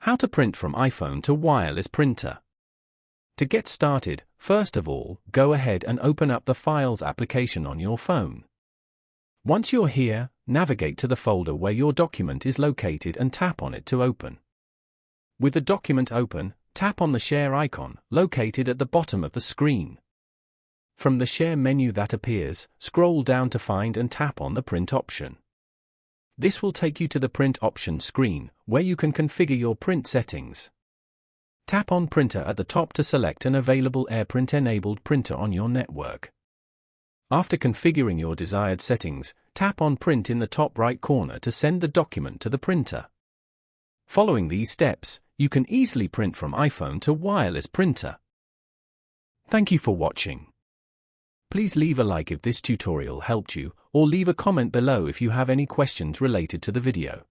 How to print from iPhone to wireless printer. To get started, first of all, go ahead and open up the Files application on your phone. Once you're here, navigate to the folder where your document is located and tap on it to open. With the document open, tap on the Share icon, located at the bottom of the screen. From the Share menu that appears, scroll down to find and tap on the Print option. This will take you to the Print option screen, where you can configure your print settings. Tap on Printer at the top to select an available AirPrint-enabled printer on your network. After configuring your desired settings, tap on Print in the top right corner to send the document to the printer. Following these steps, you can easily print from iPhone to wireless printer. Thank you for watching. Please leave a like if this tutorial helped you, or leave a comment below if you have any questions related to the video.